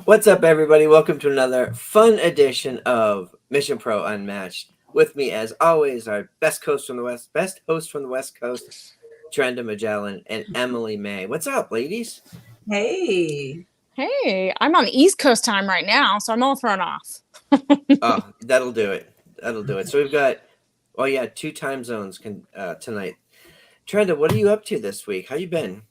What's up, everybody? Welcome to another fun edition of Mission Pro Unmatched. With me, as always, our best host from the West Coast, Trenda Magellan and Emily May. What's up, ladies? Hey. Hey, I'm on East Coast time right now, so I'm all thrown off. Oh, that'll do it. That'll do it. So we've got, two time zones tonight. Trenda, what are you up to this week? How you been?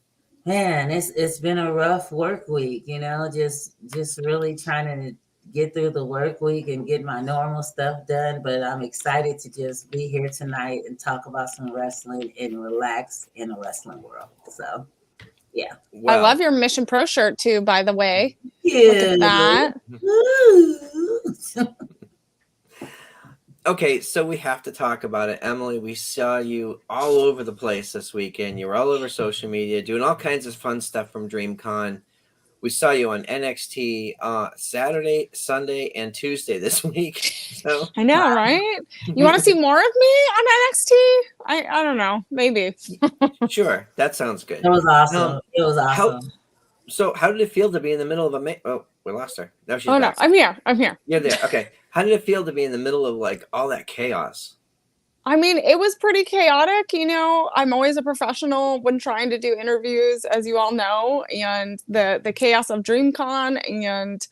Man, it's been a rough work week, just really trying to get through the work week and get my normal stuff done. But I'm excited to just be here tonight and talk about some wrestling and relax in the wrestling world. So yeah. I love your Mission Pro shirt too, by the way. Yeah. Look at that. Okay, so we have to talk about it. Emily, we saw you all over the place this weekend. You were all over social media doing all kinds of fun stuff from DreamCon. We saw you on NXT Saturday, Sunday, and Tuesday this week. So I know, right? You want to see more of me on NXT? I don't know, maybe. Sure, that sounds good. It was awesome. It was awesome. How did it feel to be in the middle of oh, we lost her. Now she's back. No, I'm here. You're there. Okay. How did it feel to be in the middle of like all that chaos? I mean, it was pretty chaotic. I'm always a professional when trying to do interviews, as you all know, and the chaos of DreamCon and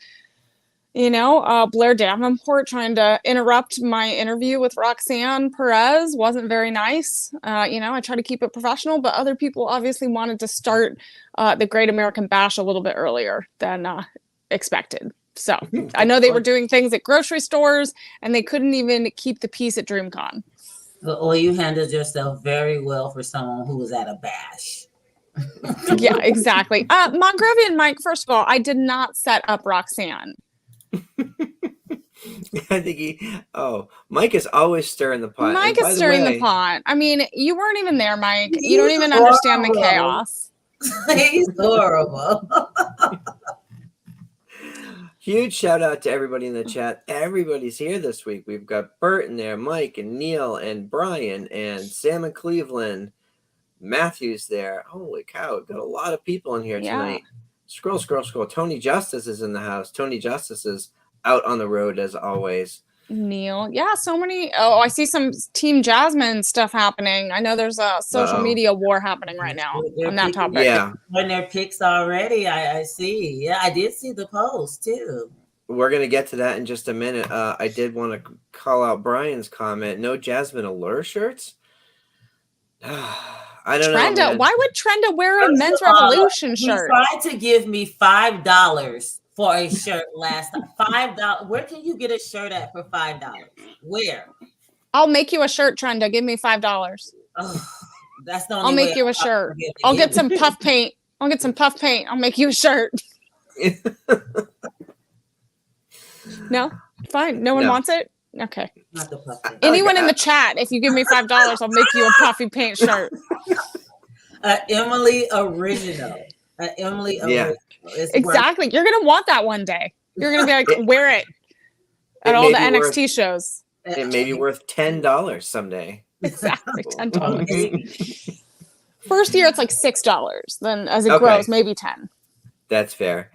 Blair Davenport trying to interrupt my interview with Roxanne Perez wasn't very nice. I try to keep it professional, but other people obviously wanted to start the Great American Bash a little bit earlier than expected. So I know they were doing things at grocery stores and they couldn't even keep the peace at DreamCon. Well, you handled yourself very well for someone who was at a bash. Yeah, exactly. Mongrovian Mike, first of all, I did not set up Roxanne. I think Mike is always stirring the pot. Mike is stirring the pot. I mean, you weren't even there, Mike. You don't even understand the chaos. He's horrible. Huge shout out to everybody in the chat. Everybody's here this week. We've got Bert in there, Mike and Neil and Brian and Sam in Cleveland. Matthew's there. Holy cow, we've got a lot of people in here tonight. Scroll. Tony Justice is in the house. Tony Justice is out on the road as always. Neil. Yeah, so many. Oh, I see some Team Jasmine stuff happening. I know there's a social media war happening right now on that topic. Yeah. When their picks already, I see. Yeah, I did see the post too. We're going to get to that in just a minute. I did want to call out Brian's comment. No Jasmine Allure shirts? I don't know. Trenda, why would Trenda wear a Men's Revolution shirt? He tried to give me $5 for a shirt last time. $5. Where can you get a shirt at for $5? Where? I'll make you a shirt, Trenda. Give me $5. Oh, that's the only I'll make you a shirt. I'll get some puff paint. I'll make you a shirt. No? Fine. No one wants it? Okay. Not the puff paint. Anyone in the chat, if you give me $5, I'll make you a puffy paint shirt. Emily Original. Emily Original. Exactly. You're going to want that one day. You're going to be like, wear it at all the NXT shows. It may be worth $10 someday. Exactly. $10. First year, it's like $6. Then as it grows, maybe 10. That's fair.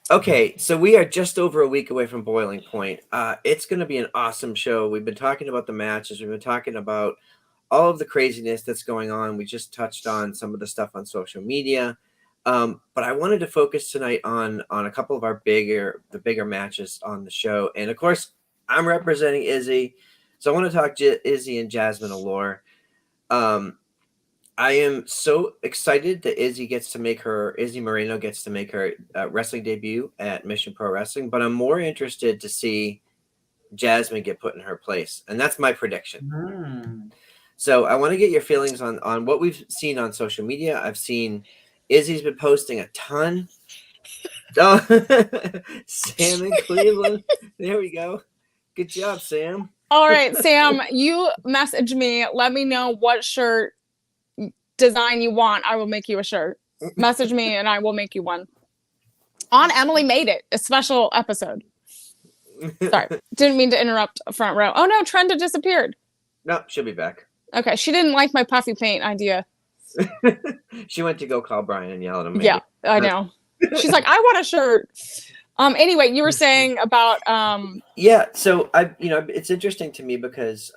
Okay, so we are just over a week away from Boiling Point. It's going to be an awesome show. We've been talking about the matches. We've been talking about all of the craziness that's going on. We just touched on some of the stuff on social media. But I wanted to focus tonight on a couple of our bigger matches on the show. And of course, I'm representing Izzy. So I want to talk Izzy and Jasmine Allure. I am so excited that Izzy Moreno gets to make her wrestling debut at Mission Pro Wrestling, but I'm more interested to see Jasmine get put in her place. And that's my prediction. So I want to get your feelings on what we've seen on social media. I've seen Izzy's been posting a ton. Oh, Sam in Cleveland. There we go. Good job, Sam. All right, Sam, you message me. Let me know what shirt design you want. I will make you a shirt. Message me and I will make you one. On Emily Made It, a special episode. Sorry, didn't mean to interrupt front row. Oh no, Trenda disappeared. No, she'll be back. Okay, she didn't like my puffy paint idea. She went to go call Brian and yell at him. Maybe. Yeah, I know. She's like, I want a shirt. Anyway, you were saying about Yeah, so it's interesting to me because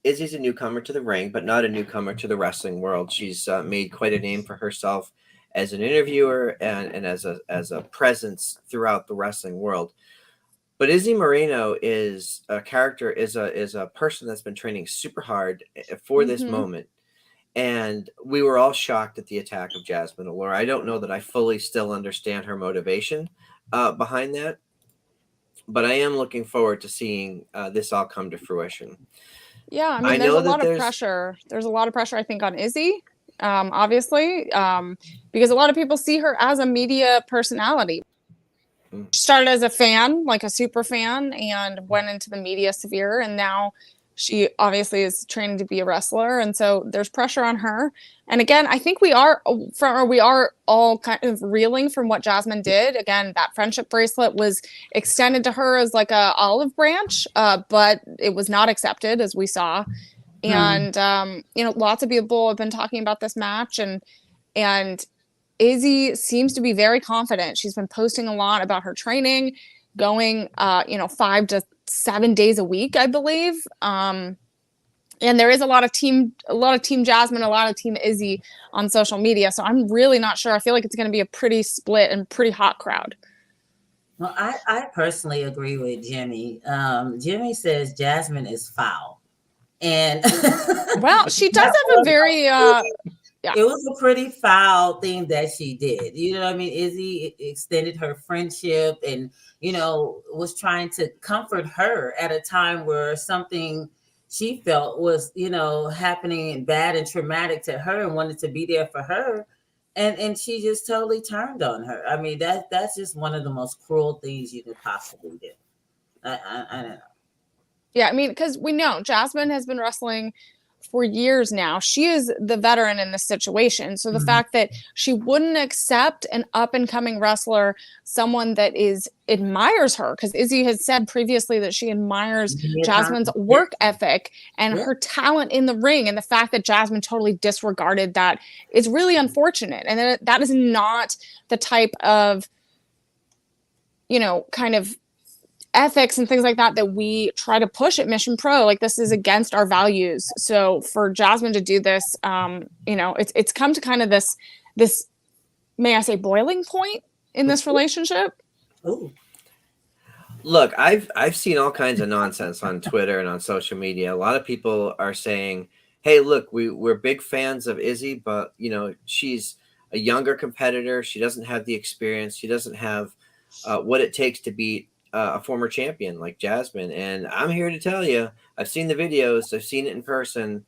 Izzy's a newcomer to the ring, but not a newcomer to the wrestling world. She's made quite a name for herself as an interviewer and as a presence throughout the wrestling world. But Izzy Moreno is a character, is a person that's been training super hard for this moment. And we were all shocked at the attack of Jasmine Allure. I don't know that I fully still understand her motivation behind that, but I am looking forward to seeing this all come to fruition. Yeah, I I mean, there's a know that lot of there's pressure. There's a lot of pressure, I think, on Izzy, obviously, because a lot of people see her as a media personality. She started as a fan, like a super fan, and went into the media sphere, and now she obviously is training to be a wrestler, and so there's pressure on her. And again, I think we are all kind of reeling from what Jasmine did. Again, that friendship bracelet was extended to her as like a olive branch, but it was not accepted, as we saw. And lots of people have been talking about this match, and Izzy seems to be very confident. She's been posting a lot about her training, going 5 to 7 days a week, I believe. And there is a lot of team Jasmine, a lot of team Izzy on social media. So I'm really not sure. I feel like it's going to be a pretty split and pretty hot crowd. Well, I personally agree with Jimmy. Jimmy says Jasmine is foul. And well, she does have a very yeah. It was a pretty foul thing that she did. You know what I mean? Izzy extended her friendship and, was trying to comfort her at a time where something she felt was, happening bad and traumatic to her and wanted to be there for her. And she just totally turned on her. I mean, that's just one of the most cruel things you could possibly do. I don't know. Yeah, I mean, because we know Jasmine has been wrestling for years now. She is the veteran in this situation. So the fact that she wouldn't accept an up and coming wrestler, someone that admires her, because Izzy has said previously that she admires Jasmine's work ethic and her talent in the ring. And the fact that Jasmine totally disregarded that is really unfortunate. And that is not the type of, kind of ethics and things like that we try to push at Mission Pro. Like, this is against our values. So for Jasmine to do this, it's come to kind of this, may I say, boiling point in this relationship. Ooh. Look, I've seen all kinds of nonsense on Twitter and on social media. A lot of people are saying, "Hey, look, we're big fans of Izzy, but she's a younger competitor. She doesn't have the experience. She doesn't have what it takes to beat a former champion like Jasmine." And I'm here to tell you, I've seen the videos, I've seen it in person.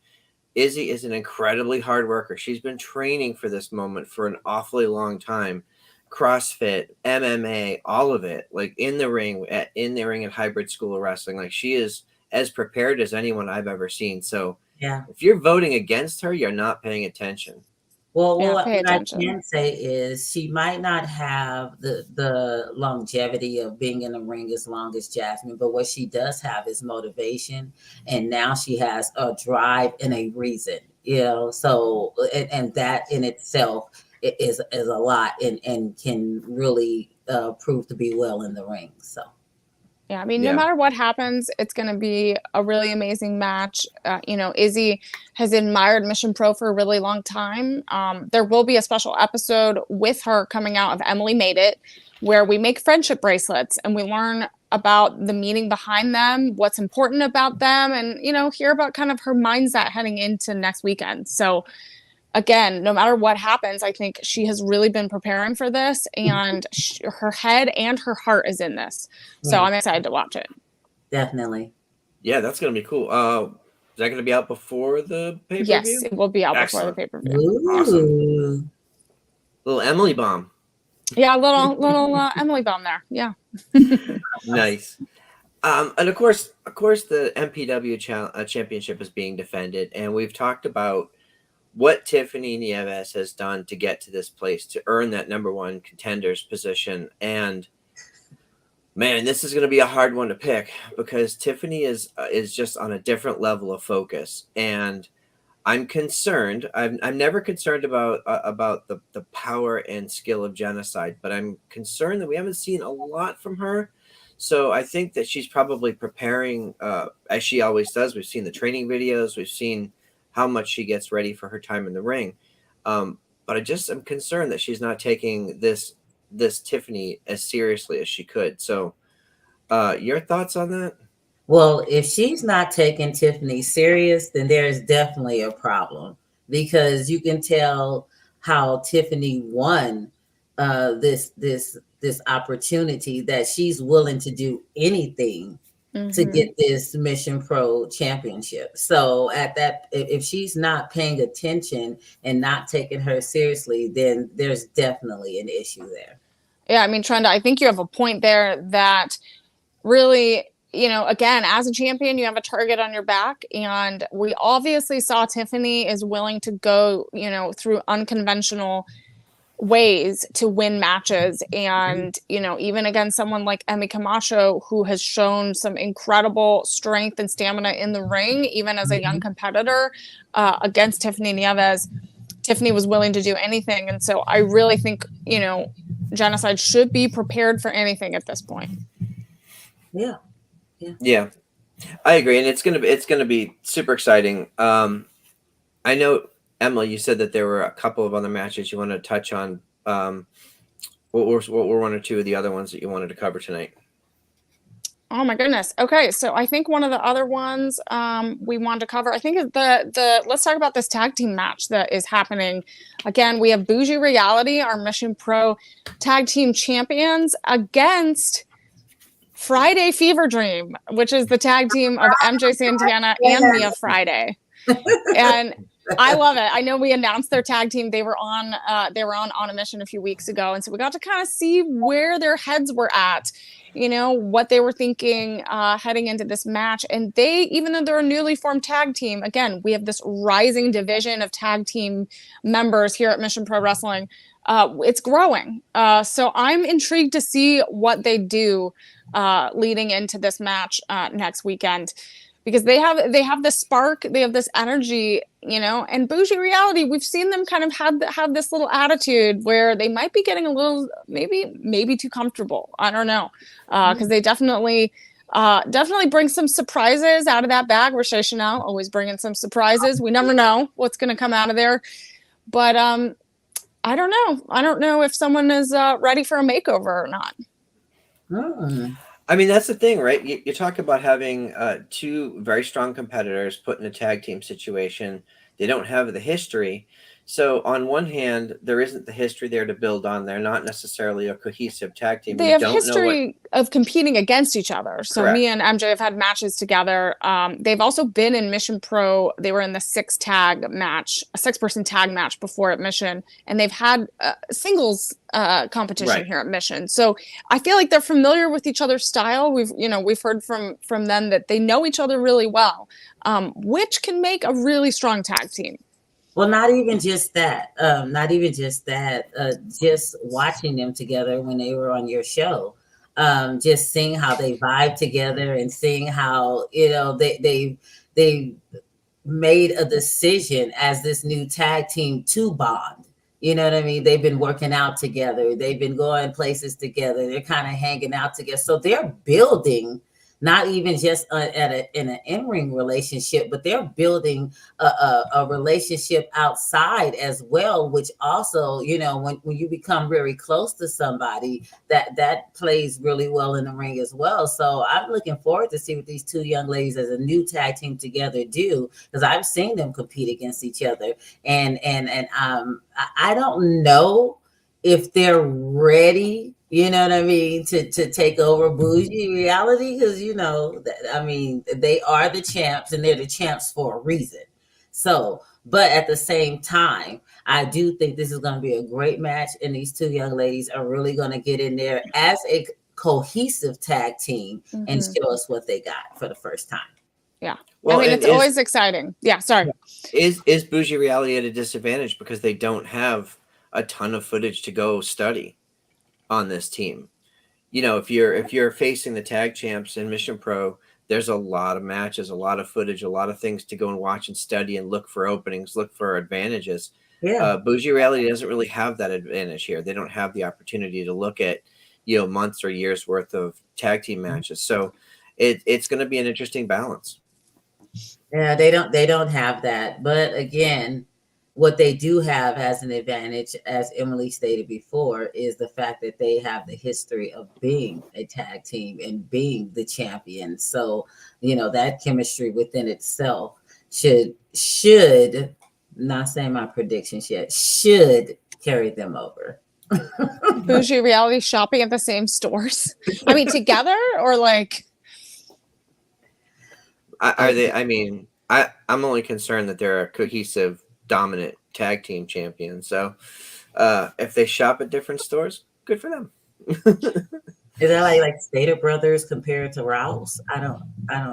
Izzy is an incredibly hard worker. She's been training for this moment for an awfully long time. CrossFit, MMA, all of it, like in the ring at Hybrid School of Wrestling. Like, she is as prepared as anyone I've ever seen. So yeah, if you're voting against her, you're not paying attention. Well, what I can say is she might not have the longevity of being in the ring as long as Jasmine, but what she does have is motivation, and now she has a drive and a reason. So and that in itself is a lot and can really prove to be well in the ring. So. Yeah, I mean, no matter what happens, it's going to be a really amazing match. Izzy has admired Mission Pro for a really long time. There will be a special episode with her coming out of Emily Made It, where we make friendship bracelets and we learn about the meaning behind them, what's important about them, and, hear about kind of her mindset heading into next weekend. So again, no matter what happens, I think she has really been preparing for this, and her head and her heart is in this. So I'm excited to watch it. Definitely. Yeah, that's going to be cool. Is that going to be out before the pay-per-view? Yes, it will be out before the pay-per-view. Awesome. Little Emily bomb. Yeah, little Emily bomb there. Yeah. Nice. And of course, the MPW championship is being defended, and we've talked about what Tiffany Nieves has done to get to this place, to earn that number one contender's position. And man, this is going to be a hard one to pick because Tiffany is just on a different level of focus. And I'm concerned. I'm never concerned about the power and skill of Genocide, but I'm concerned that we haven't seen a lot from her. So I think that she's probably preparing, as she always does. We've seen the training videos. We've seen how much she gets ready for her time in the ring. But I just am concerned that she's not taking this Tiffany as seriously as she could. So, your thoughts on that? Well, if she's not taking Tiffany serious, then there's definitely a problem, because you can tell how Tiffany won this opportunity, that she's willing to do anything to Mm-hmm. get this Mission Pro championship. So at that, if she's not paying attention and not taking her seriously, then there's definitely an issue there. Yeah, I mean, Trenda, I think you have a point there that really, again, as a champion, you have a target on your back. And we obviously saw Tiffany is willing to go, through unconventional ways to win matches. And, even against someone like Emmy Camacho, who has shown some incredible strength and stamina in the ring, even as a young competitor, against Tiffany Nieves, Tiffany was willing to do anything. And so I really think, Genocide should be prepared for anything at this point. Yeah. I agree, and it's gonna be super exciting. I know, Emily, you said that there were a couple of other matches you wanted to touch on. What were one or two of the other ones that you wanted to cover tonight? Oh my goodness. Okay, so I think one of the other ones we wanted to cover, I think is the let's talk about this tag team match that is happening. Again, we have Bougie Reality, our Mission Pro tag team champions, against Friday Fever Dream, which is the tag team of MJ Santana and Mia Friday. And I love it. I know we announced their tag team. They were on a mission a few weeks ago, and so we got to kind of see where their heads were at, what they were thinking heading into this match. And they, even though they're a newly formed tag team, again, we have this rising division of tag team members here at Mission Pro Wrestling. It's growing. So I'm intrigued to see what they do leading into this match next weekend, because they have this spark, they have this energy, and Bougie Reality, we've seen them kind of have this little attitude where they might be getting a little, maybe too comfortable. I don't know. Because they definitely bring some surprises out of that bag. Roche Chanel always bringing some surprises. We never know what's going to come out of there. But I don't know. I don't know if someone is ready for a makeover or not. I mean, that's the thing, right? You talk about having two very strong competitors put in a tag team situation. They don't have the history. So on one hand, there isn't the history there to build on. They're not necessarily a cohesive tag team. They have history of competing against each other. So Correct. Mia and MJ have had matches together. They've also been in Mission Pro. They were in the 6-person tag match before at Mission, and they've had singles competition here at Mission. So I feel like they're familiar with each other's style. We've heard from them that they know each other really well, which can make a really strong tag team. Well, not even just that. Just watching them together when they were on your show, just seeing how they vibe together and seeing how they made a decision as this new tag team to bond. You know what I mean? They've been working out together. They've been going places together. They're kind of hanging out together. So they're building. Not even just in an in-ring relationship, but they're building a relationship outside as well, which also, when you become very close to somebody, that plays really well in the ring as well. So I'm looking forward to see what these two young ladies as a new tag team together do, because I've seen them compete against each other. And I don't know if they're ready, you know what I mean, to take over Bougie Reality, because they are the champs and they're the champs for a reason. So, but at the same time, I do think this is going to be a great match, and these two young ladies are really going to get in there as a cohesive tag team and show us what they got for the first time. Yeah. Well, I mean, it's always exciting. Yeah, sorry. Is Bougie Reality at a disadvantage because they don't have a ton of footage to go study on this team? If you're facing the tag champs in Mission Pro, there's a lot of matches, a lot of footage, a lot of things to go and watch and study and look for openings, look for advantages. Yeah. Bougie Reality doesn't really have that advantage here. They don't have the opportunity to look at, months or years worth of tag team matches. So it's going to be an interesting balance. Yeah, they don't have that. But again, what they do have as an advantage, as Emily stated before, is the fact that they have the history of being a tag team and being the champion. So, that chemistry within itself should not saying my predictions yet, should carry them over. Bougie Reality shopping at the same stores. I mean, together or like. Are they? I mean, I'm only concerned that they're a cohesive, dominant tag team champion. So, if they shop at different stores, good for them. Is that like Stater Brothers compared to Rouse? I don't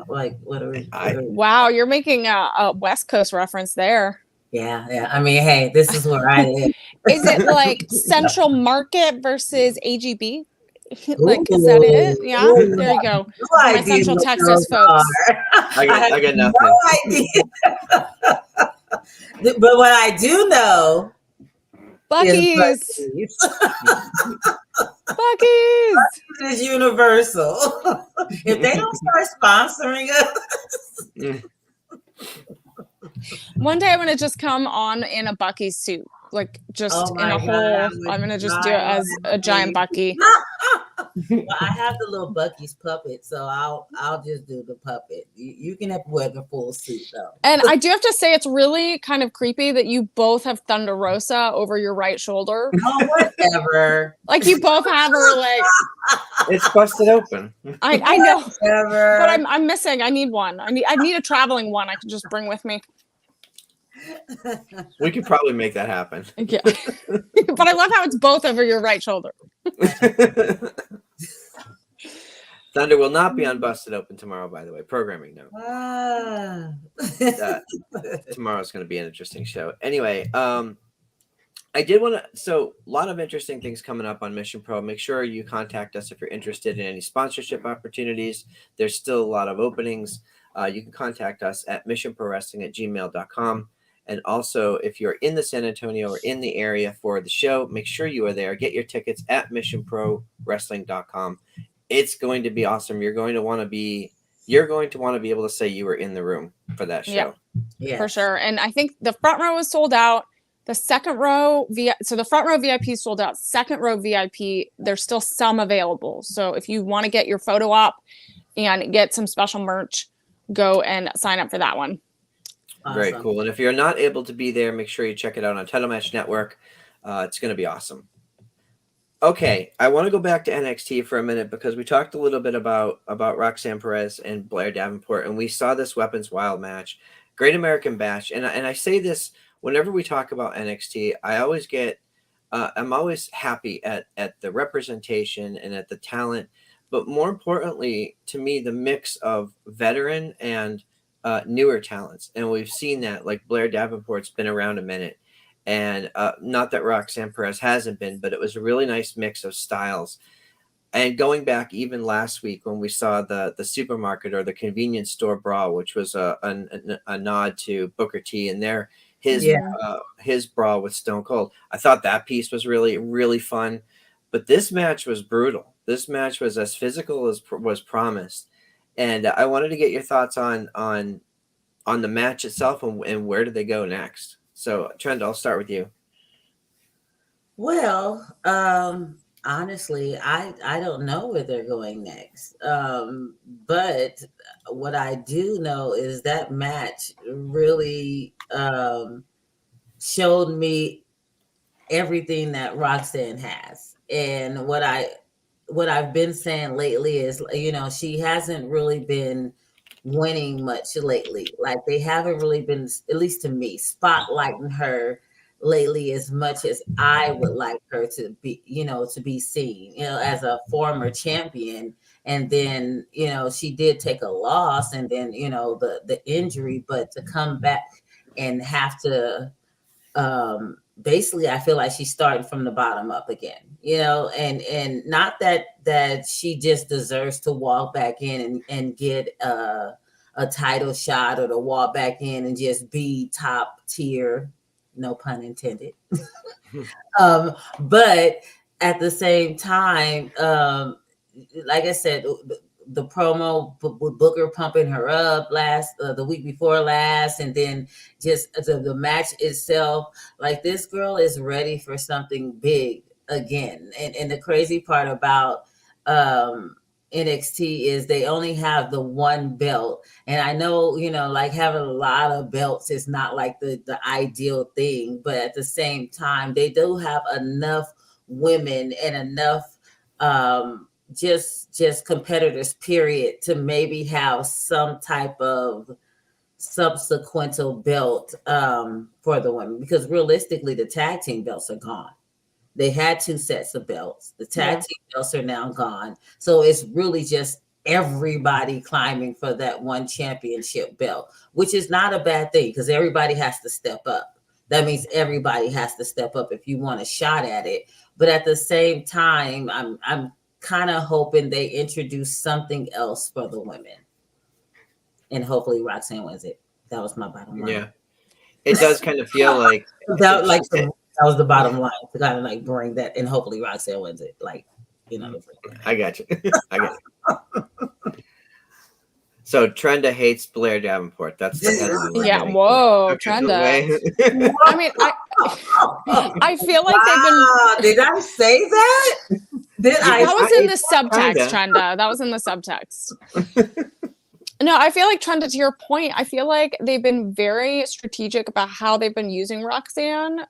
like what are we? Wow, you're making a West Coast reference there. Yeah. I mean, hey, this is where I live. Is it like Central Market versus AGB? Like, is that it? Yeah, there you go. No For my idea Central what Texas those folks. I got nothing. No idea. But what I do know Buc-ee's. is Buc-ee's is universal. If they don't start sponsoring us, one day I'm gonna just come on in a Buc-ee's suit, like just in a whole. I'm gonna just do it as a giant Buc-ee. Well, I have the little Buc-ee's puppet, so I'll just do the puppet. You can have to wear the full suit though. And I do have to say, it's really kind of creepy that you both have Thunder Rosa over your right shoulder. Oh, whatever. Like you both have her, like it's busted open. I know, Whatever. but I'm missing. I need one. I need a traveling one. I can just bring with me. We could probably make that happen. Yeah, but I love how it's both over your right shoulder. Thunder will not be on Busted Open tomorrow, by the way. Programming note. Tomorrow's going to be an interesting show. Anyway, I did want to. So, a lot of interesting things coming up on Mission Pro. Make sure you contact us if you're interested in any sponsorship opportunities. There's still a lot of openings. You can contact us at missionprowrestling@gmail.com. And also, if you're in the San Antonio or in the area for the show, make sure you are there. Get your tickets at missionprowrestling.com. It's going to be awesome. You're going to want to be able to say you were in the room for that show. Yeah, for sure. And I think the front row is sold out. The second row so the front row VIP sold out. Second row VIP, there's still some available. So if you want to get your photo op and get some special merch, go and sign up for that one. Awesome. Very cool. And if you're not able to be there, make sure you check it out on Title Match Network. It's going to be awesome. Okay, I want to go back to NXT for a minute because we talked a little bit about Roxanne Perez and Blair Davenport, and we saw this Weapons Wild match, Great American Bash. And I say this whenever we talk about NXT, I always get, I'm always happy at the representation and at the talent, but more importantly to me, the mix of veteran and newer talents. And we've seen that, like Blair Davenport's been around a minute. And not that Roxanne Perez hasn't been, but it was a really nice mix of styles. And going back even last week when we saw the supermarket or the convenience store brawl, which was a nod to Booker T and his brawl with Stone Cold. I thought that piece was really, really fun. But this match was brutal. This match was as physical as was promised. And I wanted to get your thoughts on the match itself and where do they go next. So, Trent, I'll start with you. Well, honestly, I don't know where they're going next. But what I do know is that match really showed me everything that Roxanne has. And what I've been saying lately is, she hasn't really been winning much lately. Like they haven't really been, at least to me, spotlighting her lately as much as I would like her to be, to be seen, as a former champion. And then, she did take a loss and then, the injury, but to come back and have to, basically, I feel like she's starting from the bottom up again. you know, and not that she just deserves to walk back in and get a title shot, or to walk back in and just be top tier, no pun intended. But at the same time, like I said, the promo with Booker pumping her up the week before last, and then just the match itself, like, this girl is ready for something big again. And the crazy part about NXT is they only have the one belt. And I know, you know, like, having a lot of belts is not like the ideal thing, but at the same time, they do have enough women and enough just competitors, period, to maybe have some type of subsequent belt for the women, because realistically the tag team belts are gone. They had 2 sets of belts. The tag team belts are now gone. So it's really just everybody climbing for that one championship belt, which is not a bad thing, because everybody has to step up. That means everybody has to step up if you want a shot at it. But at the same time, I'm kind of hoping they introduce something else for the women. And hopefully Roxanne wins it. That was my bottom line. Yeah. It does kind of feel like that was the bottom line, to kind of like bring that, and hopefully Roxanne wins it. Like, you know. I got you. I got you. So Trenda hates Blair Davenport. That's the headline. Yeah. Whoa, okay, Trenda. I mean, I feel like Did I say that? That was in the subtext, Trenda. That was in the subtext. No, I feel like, Trenda, to your point, I feel like they've been very strategic about how they've been using Roxanne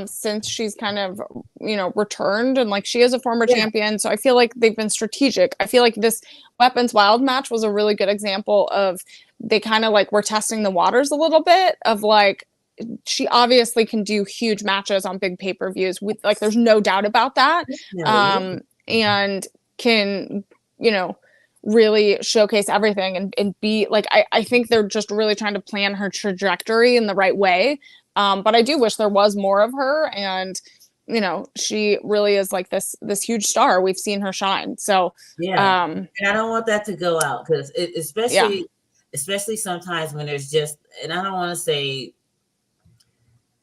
since she's kind of, you know, returned, and like, she is a former champion. So I feel like they've been strategic. I feel like this Weapons Wild match was a really good example of, they kind of like were testing the waters a little bit of like, she obviously can do huge matches on big pay-per-views, with like, there's no doubt about that. And can, you know, really showcase everything and be like, I think they're just really trying to plan her trajectory in the right way. But I do wish there was more of her, and, you know, she really is like this huge star. We've seen her shine. So and I don't want that to go out, because especially sometimes when there's just, and I don't want to say,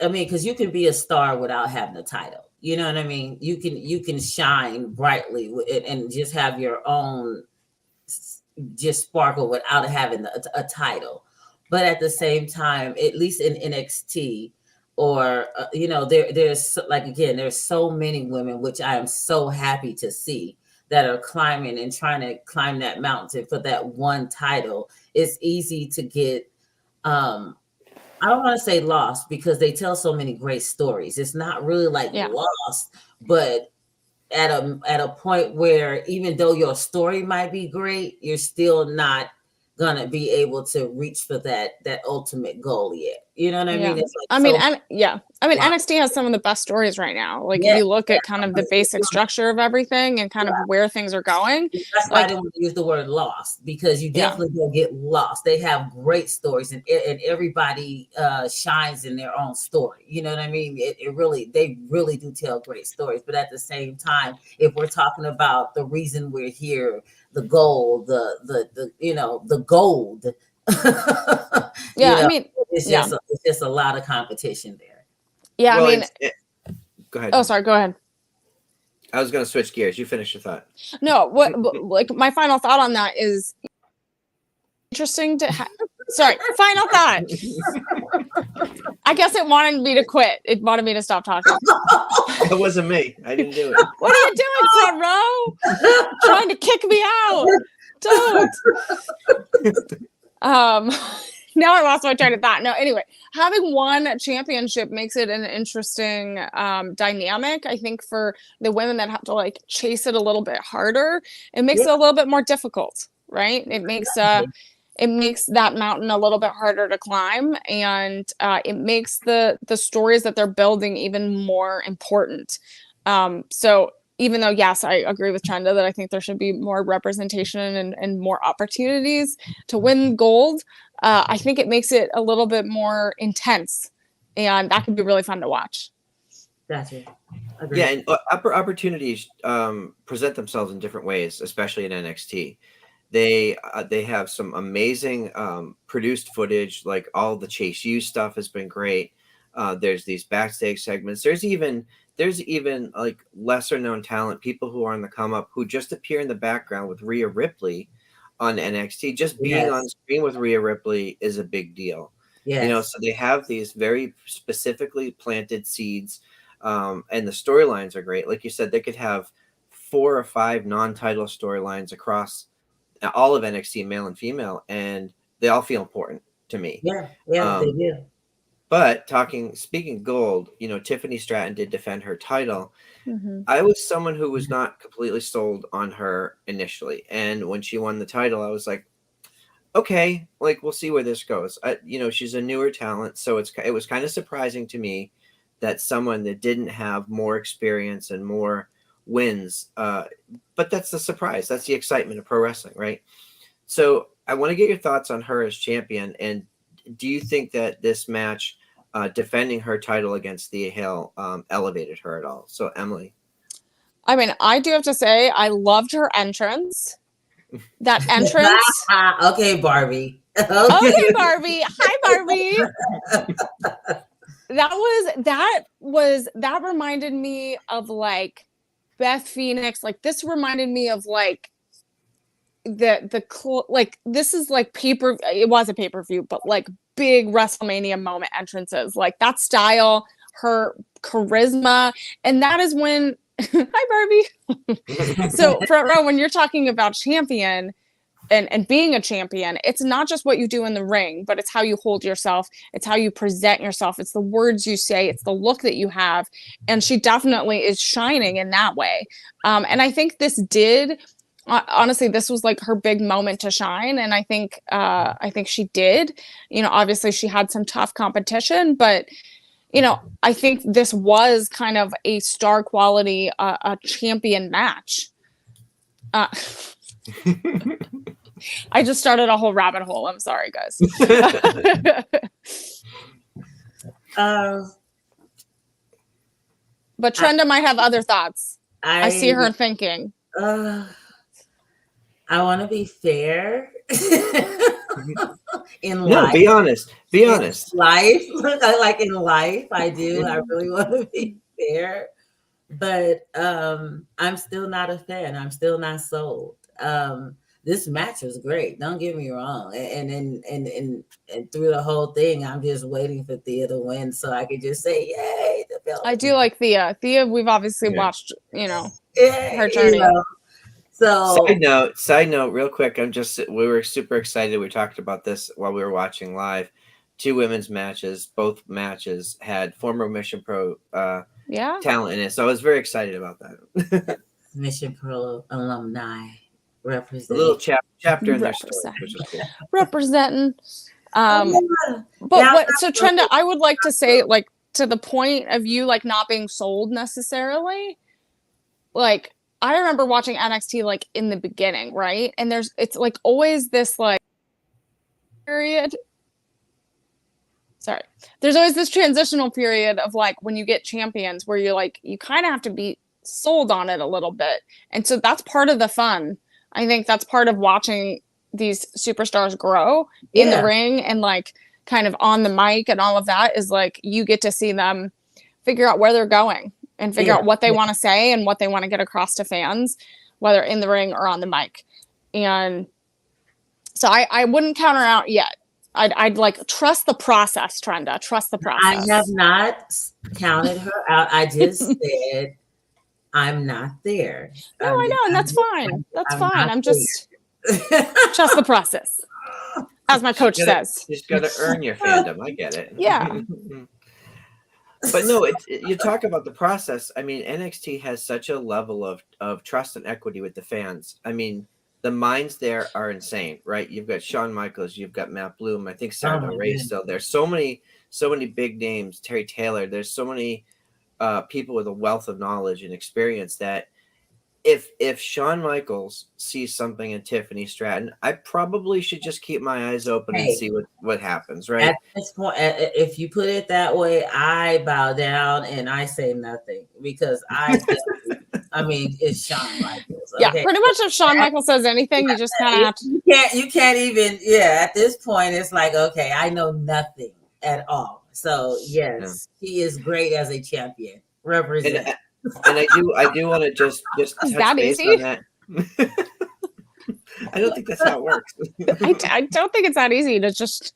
I mean, because you can be a star without having a title. You know what I mean? You can shine brightly and just have your own, just sparkle without having a title. But at the same time, at least in NXT, or you know, there's like, again, there's so many women, which I am so happy to see, that are climbing and trying to climb that mountain for that one title. It's easy to get I don't want to say lost, because they tell so many great stories. It's not really like lost, but at a point where, even though your story might be great, you're still not gonna be able to reach for that ultimate goal yet. You know what I mean? It's like, NXT has some of the best stories right now. Like, if you look at kind of the basic structure of everything and kind of where things are going. That's why I didn't want to use the word lost, because you definitely will get lost. They have great stories, and everybody shines in their own story. You know what I mean? They really do tell great stories. But at the same time, if we're talking about the reason we're here, the goal, the you know, the gold. I mean, it's just a lot of competition there. Yeah, well, I mean, go ahead. Oh, sorry, go ahead. I was going to switch gears. You finish your thought. No, like, my final thought on that is interesting to sorry, final thought. I guess it wanted me to quit. It wanted me to stop talking. That wasn't me. I didn't do it. What are you doing, front row? Trying to kick me out. Don't. Now I lost my train of thought. No, anyway, having one championship makes it an interesting dynamic. I think for the women that have to like chase it a little bit harder, it makes it a little bit more difficult, right? It makes that mountain a little bit harder to climb, and it makes the stories that they're building even more important. So even though, yes, I agree with Trenda that I think there should be more representation and more opportunities to win gold, I think it makes it a little bit more intense, and that can be really fun to watch. Gotcha. Agree. Yeah, and opportunities present themselves in different ways, especially in NXT. They have some amazing produced footage, like all the Chase U stuff has been great. There's these backstage segments. There's even like lesser known talent, people who are on the come up who just appear in the background with Rhea Ripley on NXT. Just being on Yes. screen with Rhea Ripley is a big deal. Yes. So they have these very specifically planted seeds, and the storylines are great. Like you said, they could have 4 or 5 non-title storylines across all of NXT, male and female, and they all feel important to me. Yeah. Yeah. They Um, do. but speaking gold, Tiffany Stratton did defend her title. Mhm. I was someone who was not completely sold on her initially, and when she won the title, I was like, okay, like we'll see where this goes. She's a newer talent, so it was kind of surprising to me that someone that didn't have more experience and more wins. But that's the surprise. That's the excitement of pro wrestling, right? So I want to get your thoughts on her as champion, and do you think that this match, defending her title against Thea Hale, elevated her at all? So Emily. I mean, I do have to say, I loved her entrance. That entrance. Okay, Barbie. Okay, Barbie. Hi, Barbie. That reminded me of like Beth Phoenix. Like this reminded me of like like this is like paper. It was a pay-per-view, but like big WrestleMania moment entrances, like that style, her charisma, and that is when. Hi, Barbie. So front row, when you're talking about champion, and being a champion, it's not just what you do in the ring, but it's how you hold yourself, it's how you present yourself, it's the words you say, it's the look that you have, and she definitely is shining in that way. And I think this did, honestly, this was like her big moment to shine, and I think she did. Obviously she had some tough competition, but I think this was kind of a star quality, a champion match. uh, I just started a whole rabbit hole. I'm sorry, guys. But Trenda might have other thoughts. I see her thinking. I want to be fair in No, life. be honest. Be honest. Life, like in life, I do. I really want to be fair, but I'm still not a fan. I'm still not sold. This match was great. Don't get me wrong. And through the whole thing, I'm just waiting for Thea to win so I could just say, "Yay!" The belt. I do like Thea. Thea, we've obviously watched, Yay, her journey. So Side note, real quick. We were super excited. We talked about this while we were watching live. 2 women's matches. Both matches had former Mission Pro talent in it, so I was very excited about that. Mission Pro alumni A representing. little chapter in their story, which is cool. Representing. Yeah. So Trenda, I would like to say, like, to the point of you like not being sold necessarily, like I remember watching NXT like in the beginning, right? And it's like always this like period. Sorry. There's always this transitional period of like when you get champions where you're like, you kind of have to be sold on it a little bit. And so that's part of the fun. I think that's part of watching these superstars grow in the ring and like kind of on the mic and all of that, is like you get to see them figure out where they're going and figure out what they want to say and what they want to get across to fans, whether in the ring or on the mic. And so I wouldn't count her out yet. I'd like trust the process, Trenda. Trust the process. I have not counted her out. I just said I'm not there. No, I know, and that's fine. That's fine. I'm just trust the process, as my coach says. You just got to earn your fandom. I get it. Yeah. But no, you talk about the process. I mean, NXT has such a level of trust and equity with the fans. I mean, the minds there are insane, right? You've got Shawn Michaels, you've got Matt Bloom. I think Sarah Del Rey's still there. So many big names. Terry Taylor. There's so many people with a wealth of knowledge and experience that if Shawn Michaels sees something in Tiffany Stratton, I probably should just keep my eyes open and Hey, see what happens, right? at this point, if you put it that way, I bow down and I say nothing because I mean, it's Shawn Michaels. Yeah, Okay. pretty much if Shawn Michaels says anything, you just kind of have to. You can't even, yeah, at this point, it's like, okay, I know nothing at all. So, Yeah. yes, he is great as a champion. And Represent. and I do want to just Is touch that base easy? on that. I don't think that's how it works. I don't think it's that easy to just.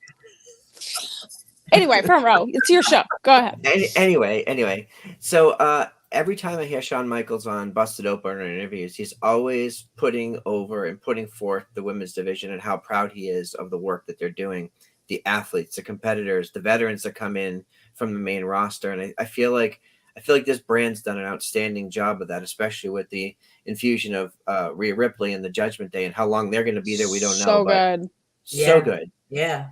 Anyway, front row, it's your show. Go ahead. Anyway. So every time I hear Shawn Michaels on Busted Open or interviews, he's always putting over and putting forth the women's division and how proud he is of the work that they're doing. The athletes, the competitors, the veterans that come in from the main roster. And I feel like this brand's done an outstanding job of that, especially with the infusion of Rhea Ripley and the Judgment Day and how long they're going to be there. We don't know. So But good. so good. Yeah.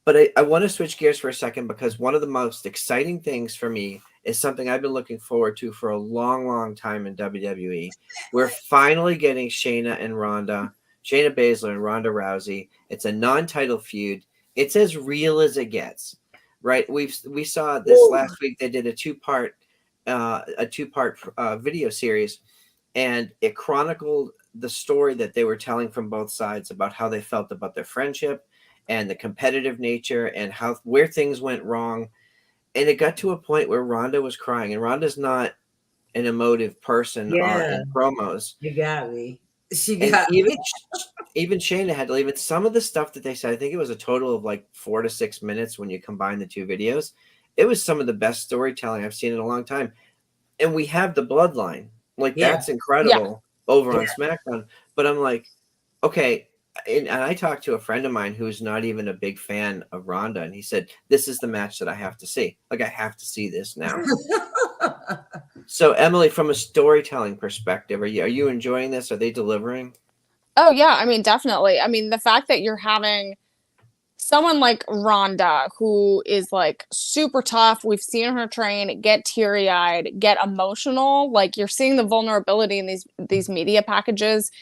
But I want to switch gears for a second because one of the most exciting things for me is something I've been looking forward to for a long, long time in WWE. We're finally getting Shayna Baszler and Ronda Rousey. It's a non-title feud. It's as real as it gets, right? We saw this last week. They did a two-part video series, and it chronicled the story that they were telling from both sides about how they felt about their friendship and the competitive nature and where things went wrong. And it got to a point where Ronda was crying, and Ronda's not an emotive person in promos. You got me. Even Shayna had to leave it. Some of the stuff that they said, I think it was a total of like 4 to 6 minutes when you combine the two videos. It was some of the best storytelling I've seen in a long time. And we have the bloodline. Like, that's incredible over on SmackDown. But I'm like, okay. And I talked to a friend of mine who's not even a big fan of Ronda, and he said, "This is the match that I have to see. Like, I have to see this now." So, Emily, from a storytelling perspective, are you enjoying this? Are they delivering? Oh yeah, I mean, definitely. I mean, the fact that you're having someone like Ronda, who is like super tough. We've seen her train, get teary-eyed, get emotional. Like, you're seeing the vulnerability in these media packages.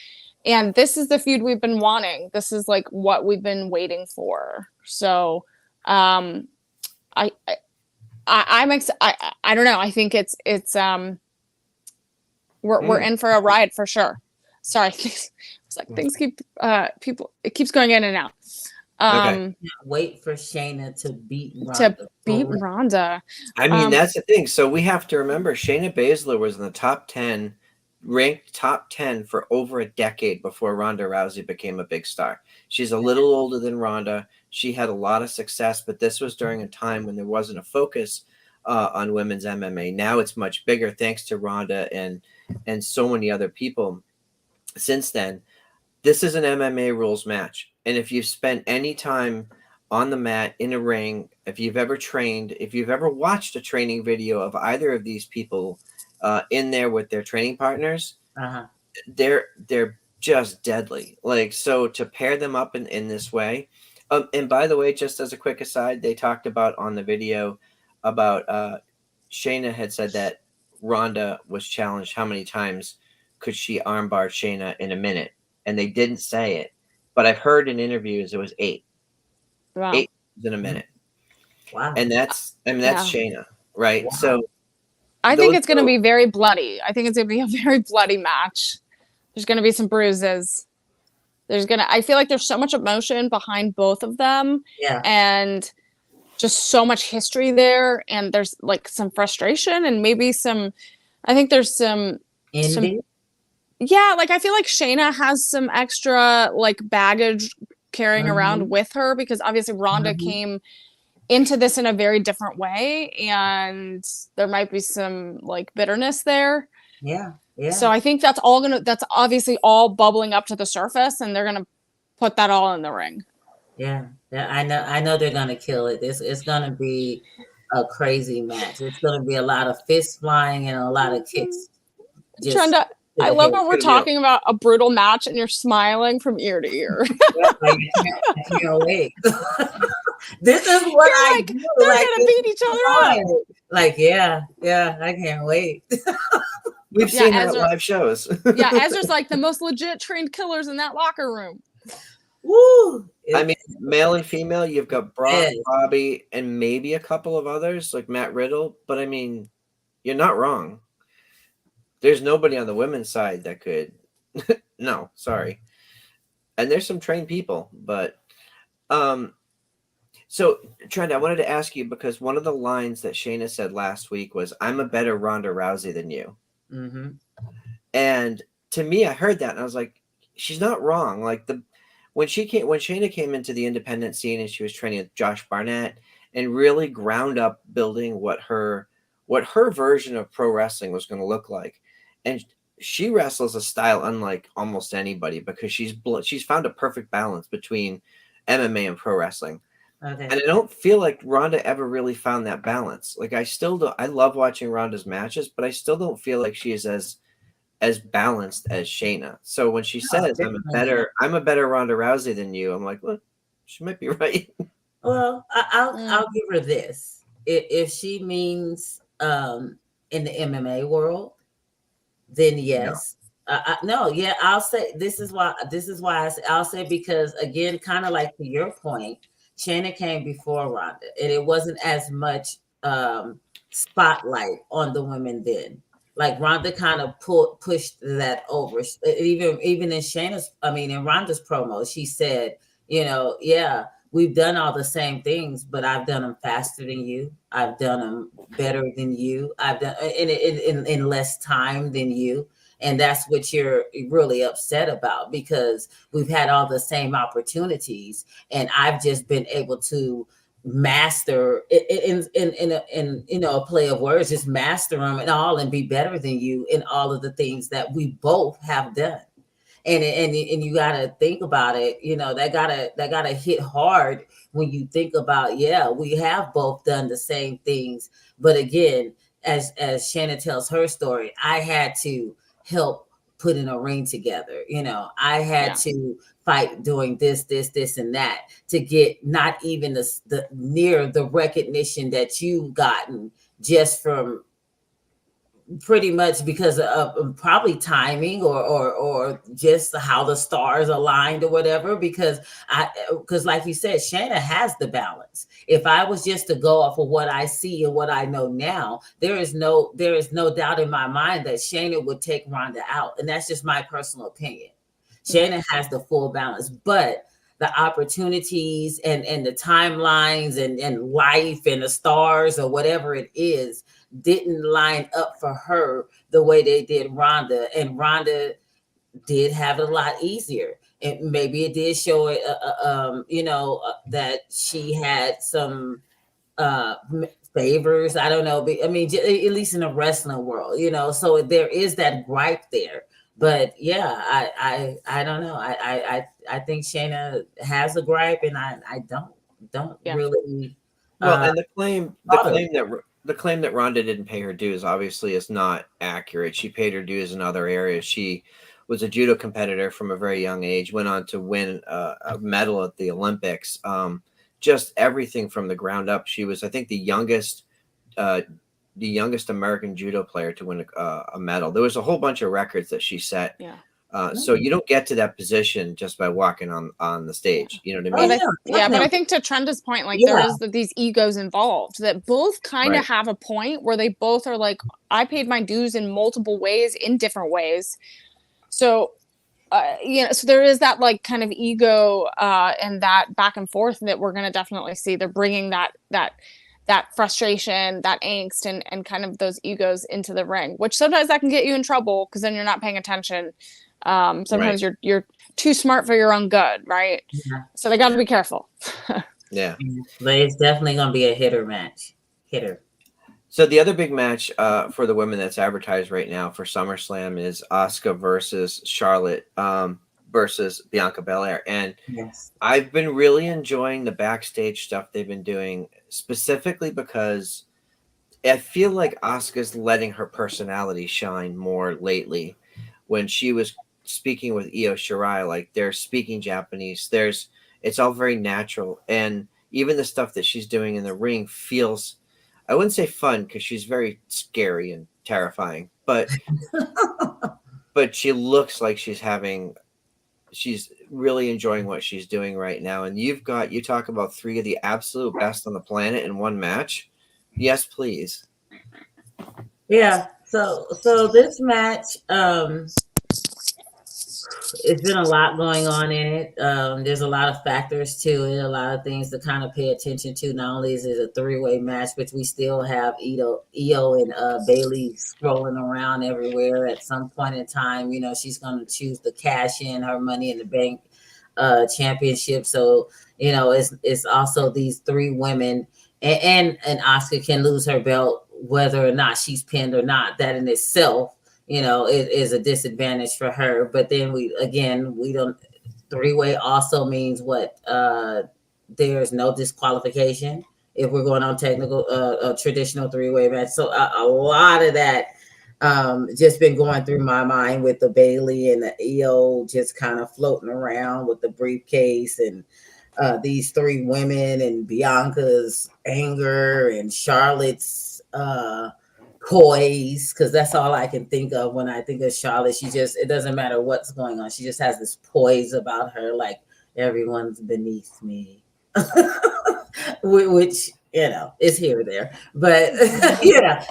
And this is the feud we've been wanting. This is like what we've been waiting for. So, I'm excited. I don't know. I think it's we're in for a ride for sure. Sorry, it's like things keep it keeps going in and out. Okay. Wait for Shayna to beat Ronda. I mean, that's the thing. So we have to remember Shayna Baszler was in the top 10, ranked top 10 for over a decade before Ronda Rousey became a big star. She's a little older than Ronda. She had a lot of success, but this was during a time when there wasn't a focus on women's MMA. Now it's much bigger thanks to Ronda and so many other people since then. This is an MMA rules match. And if you've spent any time on the mat, in a ring, if you've ever trained, if you've ever watched a training video of either of these people in there with their training partners, they're just deadly. Like, so to pair them up in this way. And by the way, just as a quick aside, they talked about on the video about Shayna had said that Ronda was challenged how many times could she armbar Shayna in a minute. And they didn't say it, but I've heard in interviews it was 8. Wow. 8 in a minute. Wow. And that's Shayna, right? Wow. So I think it's going to be very bloody. I think it's going to be a very bloody match. There's going to be some bruises. I feel like there's so much emotion behind both of them. Yeah. And just so much history there. And there's like some frustration and maybe I think there's some envy. Yeah, like I feel like Shayna has some extra like baggage carrying around with her because obviously Ronda came into this in a very different way and there might be some like bitterness there. Yeah. So I think that's obviously all bubbling up to the surface and they're gonna put that all in the ring. Yeah. I know they're gonna kill it. It's gonna be a crazy match. It's gonna be a lot of fists flying and a lot of kicks. I love when we're talking about a brutal match and you're smiling from ear to ear. I can't wait. This is what I do. They're gonna beat each other up. Like, yeah, I can't wait. We've Yeah, seen her at Ezra. live shows. Yeah, Ezra's like the most legit trained killers in that locker room. Woo! I mean, male and female, you've got Brock, Yes. Bobby, and maybe a couple of others like Matt Riddle. But I mean, you're not wrong. There's nobody on the women's side that could. No, sorry. And there's some trained people, but um. So Trent, I wanted to ask you because one of the lines that Shayna said last week was, "I'm a better Ronda Rousey than you," Mm-hmm. and to me, I heard that and I was like, she's not wrong. Like when Shayna came into the independent scene and she was training with Josh Barnett and really ground up building what her version of pro wrestling was going to look like, and she wrestles a style unlike almost anybody because she's found a perfect balance between MMA and pro wrestling. Okay. And I don't feel like Ronda ever really found that balance. Like I still do. I love watching Ronda's matches, but I still don't feel like she is as balanced as Shayna. So when she Oh, says definitely not. I'm a better Ronda Rousey than you, I'm like, well, she might be right. Well, Mm. I'll give her this. If she means in the MMA world, then yes. No, yeah, I'll say this is why I'll say because again, kind of like to your point, Shanna came before Ronda, and it wasn't as much spotlight on the women then. Like Ronda kind of pushed that over. Even in in Ronda's promo, she said, yeah, we've done all the same things, but I've done them faster than you. I've done them better than you. I've done in less time than you. And that's what you're really upset about because we've had all the same opportunities, and I've just been able to master in a play of words, just master them and all, and be better than you in all of the things that we both have done. And you got to think about it, that gotta hit hard when you think about, yeah, we have both done the same things, but again, as Shannon tells her story, I had to help put in a ring together. I had to fight doing this and that to get not even the near the recognition that you've gotten just from pretty much because of probably timing or just how the stars aligned or whatever, because like you said, Shanna has the balance. If I was just to go off of what I see and what I know now, there is no doubt in my mind that Shanna would take Ronda out, and that's just my personal opinion. Shanna has the full balance, but the opportunities and the timelines and life and the stars or whatever it is didn't line up for her the way they did Ronda, and Ronda did have it a lot easier. And maybe it did show it, that she had some favors. I don't know. But, I mean, at least in the wrestling world, so there is that gripe there. But yeah, I don't know. I think Shayna has a gripe, and I don't really. Well, and Bother. The claim that Ronda didn't pay her dues obviously is not accurate. She paid her dues in other areas. She was a judo competitor from a very young age, went on to win a medal at the Olympics. Just everything from the ground up. She was, I think, uh, the youngest American judo player to win a medal. There was a whole bunch of records that she set. Yeah. So you don't get to that position just by walking on the stage. You know what I Oh, mean? But I think to Trenda's point, like Yeah. there is these egos involved that both kind of Right. have a point where they both are like, I paid my dues in multiple ways, in different ways. So, so there is that like kind of ego and that back and forth that we're going to definitely see. They're bringing that frustration, that angst, and kind of those egos into the ring, which sometimes that can get you in trouble because then you're not paying attention. Sometimes you're too smart for your own good, right? Yeah. So they got to be careful. Yeah. But it's definitely going to be a hitter match. Hitter. So the other big match for the women that's advertised right now for SummerSlam is Asuka versus Charlotte versus Bianca Belair. And Yes. I've been really enjoying the backstage stuff they've been doing, specifically because I feel like Asuka's letting her personality shine more lately. When she was speaking with Io Shirai, like they're speaking Japanese, it's all very natural. And even the stuff that she's doing in the ring feels, I wouldn't say fun because she's very scary and terrifying. But she looks like she's really enjoying what she's doing right now. And you talk about three of the absolute best on the planet in one match. Yes, please. Yeah. So this match, it's been a lot going on in it. There's a lot of factors to it, a lot of things to kind of pay attention to. Not only is it a three-way match, but we still have Io and Bailey scrolling around everywhere. At some point in time, she's going to choose to cash in her Money in the Bank championship. So it's also these three women, and Asuka can lose her belt whether or not she's pinned or not. That in itself, it is a disadvantage for her. But then we don't. Three-way also means what? There's no disqualification if we're going on technical, a traditional three-way match. So a lot of that just been going through my mind with the Bailey and the Io just kind of floating around with the briefcase and these three women and Bianca's anger and Charlotte's poise, because that's all I can think of when I think of Charlotte. It doesn't matter what's going on. She just has this poise about her, like everyone's beneath me, which, is here or there. But,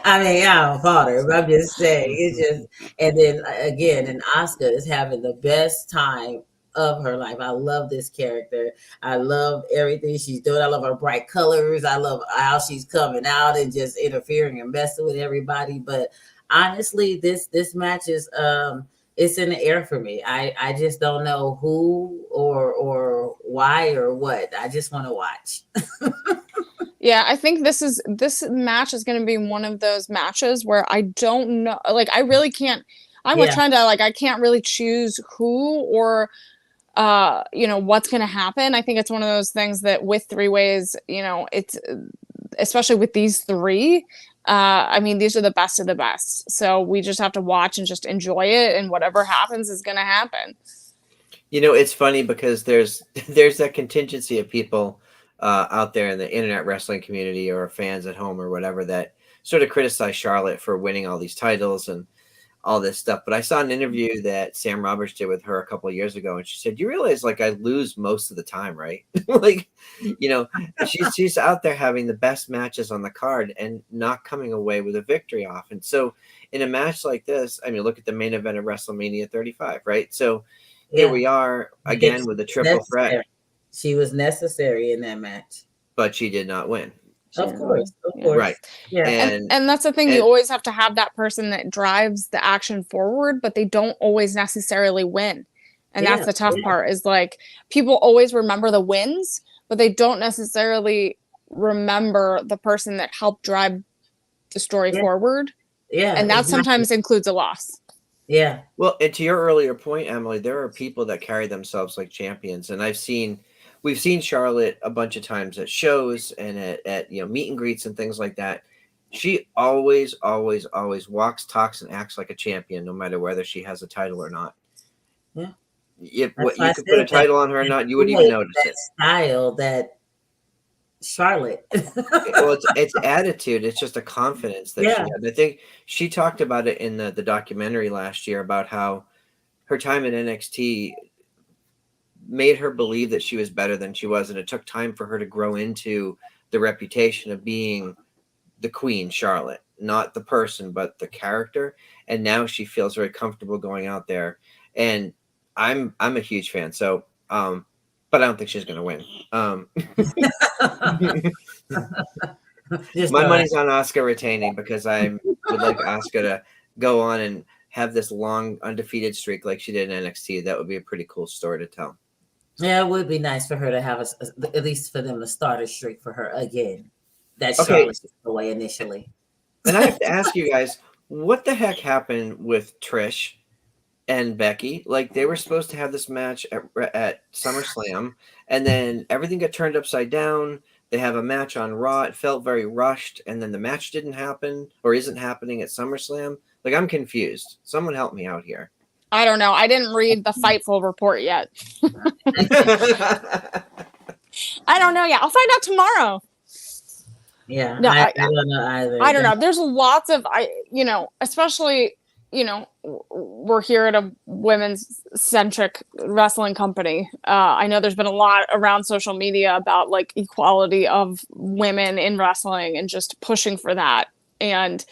I mean, I don't fault her, but I'm just saying, it's just, and then again, and Asuka is having the best time of her life. I love this character. I love everything she's doing. I love her bright colors. I love how she's coming out and just interfering and messing with everybody. But honestly, this match is it's in the air for me. I just don't know who or why or what. I just want to watch. Yeah, I think this match is going to be one of those matches where I don't know, like I really can't. I'm with Trenda, like I can't really choose who or what's going to happen. I think it's one of those things that with three ways, it's especially with these three. I mean, these are the best of the best. So we just have to watch and just enjoy it, and whatever happens is going to happen. It's funny because there's that contingency of people out there in the internet wrestling community or fans at home or whatever that sort of criticize Charlotte for winning all these titles and all this stuff. But I saw an interview that Sam Roberts did with her a couple of years ago, and she said, "You realize, like, I lose most of the time, right? Like, she's out there having the best matches on the card and not coming away with a victory often. So in a match like this, I mean, look at the main event of WrestleMania 35, right? So here we are again with a triple threat. She was necessary in that match, but she did not win. Of course. Right. Yeah. And that's the thing. You always have to have that person that drives the action forward, but they don't always necessarily win. And that's the tough part, is like people always remember the wins, but they don't necessarily remember the person that helped drive the story forward. Yeah. And that sometimes includes a loss. Yeah. Well, and to your earlier point, Emily, there are people that carry themselves like champions. And we've seen Charlotte a bunch of times at shows and at meet and greets and things like that. She always walks, talks, and acts like a champion, no matter whether she has a title or not. Yeah. If you could put a title on her or not, you wouldn't even notice it. Style that Charlotte. Well, it's attitude. It's just a confidence that she had. I think she talked about it in the documentary last year about how her time at NXT made her believe that she was better than she was, and it took time for her to grow into the reputation of being the Queen Charlotte, not the person but the character. And now she feels very comfortable going out there, and I'm a huge fan. So but I don't think she's going to win. My money's on Asuka retaining, because I would like Asuka to go on and have this long undefeated streak like she did in NXT. That would be a pretty cool story to tell. Yeah, it would be nice for her to have at least for them to start a streak for her again. That Charlotte took away initially. And I have to ask you guys, what the heck happened with Trish and Becky? Like, they were supposed to have this match at SummerSlam, and then everything got turned upside down. They have a match on Raw. It felt very rushed, and then the match didn't happen or isn't happening at SummerSlam. Like, I'm confused. Someone help me out here. I don't know. I didn't read the Fightful report yet. I don't know yet. I'll find out tomorrow. Yeah, No, I don't know either. I don't know. There's lots of especially we're here at a women's centric wrestling company. I know there's been a lot around social media about like equality of women in wrestling and just pushing for that. And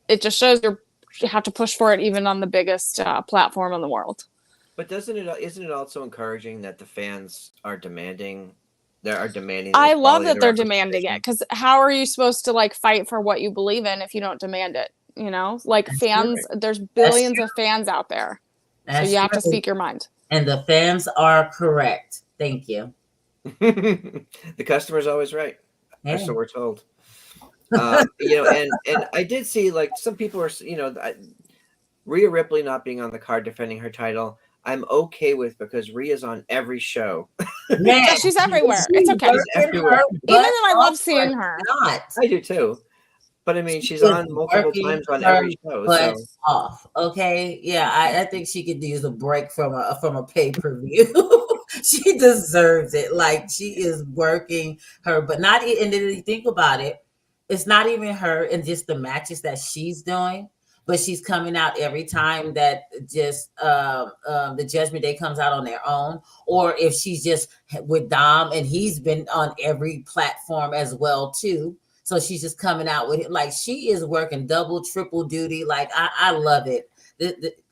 it just shows you have to push for it even on the biggest platform in the world. But isn't it also encouraging that the fans are demanding? I love equality that and they're demanding it, representation? because how are you supposed to like fight for what you believe in if you don't demand it? Like That's true. fans, there's That's billions of fans out there. So That's you have to true. speak your mind. And the fans are correct. Thank you. The customer's always right, or Yeah. so we're told. And I did see like some people are, Rhea Ripley not being on the card defending her title. I'm okay with, because Rhea's on every show. Man, Yeah, she's everywhere. It's she's okay. She's working everywhere. her Even butt though I love off or seeing her. not. I do too. But I mean, She she's is on multiple working times on her every show. butt So off. Okay. Yeah, I think she could use a break from a pay-per-view. She deserves it. Like she is working her, but not and then you think about it, it's not even her and just the matches that she's doing, but she's coming out every time that just the Judgment Day comes out on their own, or if she's just with Dom and he's been on every platform as well too. So she's just coming out with it. Like she is working double, triple duty. Like I love it.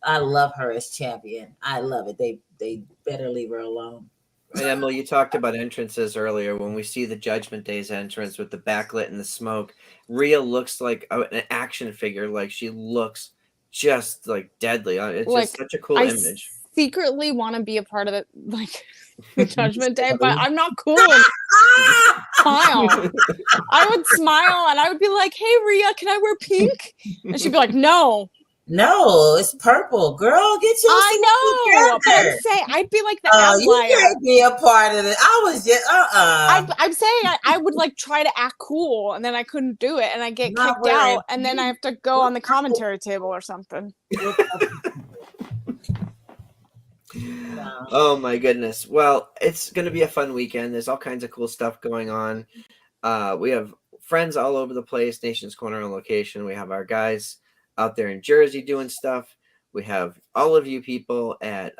I love her as champion. I love it. They better leave her alone. And Emily, you talked about entrances earlier. When we see the Judgment Day's entrance with the backlit and the smoke, Rhea looks like an action figure. Like she looks just like deadly. It's just Like such a cool I image. secretly want to be a part of it, like the Judgment Day, but I'm not cool. Smile. I would smile and I would be like, "Hey, Rhea, can I wear pink?" And she'd be like, "No." No, it's purple, girl. Get yourself I know, but I'm together. saying I'd be like the Oh, you outlier. can't be a part of it. I was just I'm saying I would like try to act cool, and then I couldn't do it, and I get Not kicked wearing out, and then I have to go on the commentary table or something. No. Oh my goodness. Well, it's going to be a fun weekend. There's all kinds of cool stuff going on. We have friends all over the place, Nation's Corner on location. We have our guys out there in Jersey doing stuff. We have all of you people at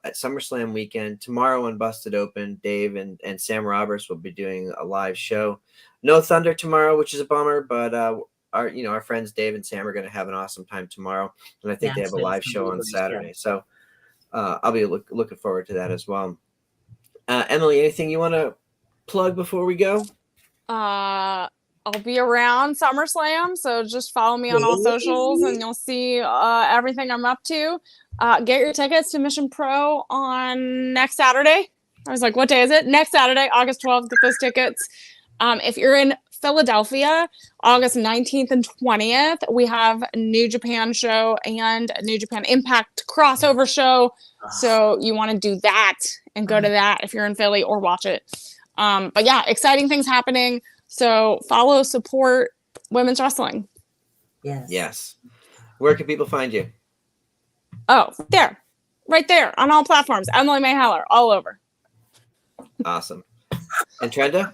SummerSlam weekend. Tomorrow on Busted Open, Dave and Sam Roberts will be doing a live show. No Thunder tomorrow, which is a bummer, but our friends Dave and Sam are going to have an awesome time tomorrow. And I think they have a live show on Saturday. So I'll be looking forward to that as well. Emily, anything you want to plug before we go? I'll be around SummerSlam, so just follow me on all socials and you'll see everything I'm up to. Get your tickets to Mission Pro on next Saturday. I was like, what day is it? Next Saturday, August 12th, get those tickets. If you're in Philadelphia, August 19th and 20th, we have a New Japan show and a New Japan Impact crossover show. So you want to do that and go to that if you're in Philly, or watch it. But yeah, exciting things happening. So follow, support women's wrestling. Yes. Where can people find you? Oh, right there on all platforms. Emily May Heller, all over. Awesome. And Trenda,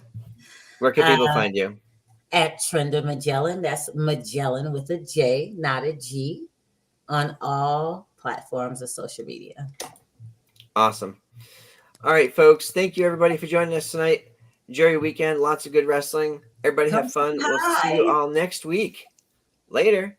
where can people find you? At Trenda Magellan. That's Magellan with a J, not a G, on all platforms of social media. Awesome. All right, folks. Thank you, everybody, for joining us tonight. Enjoy your weekend. Lots of good wrestling. Everybody have fun. We'll see you all next week. Later.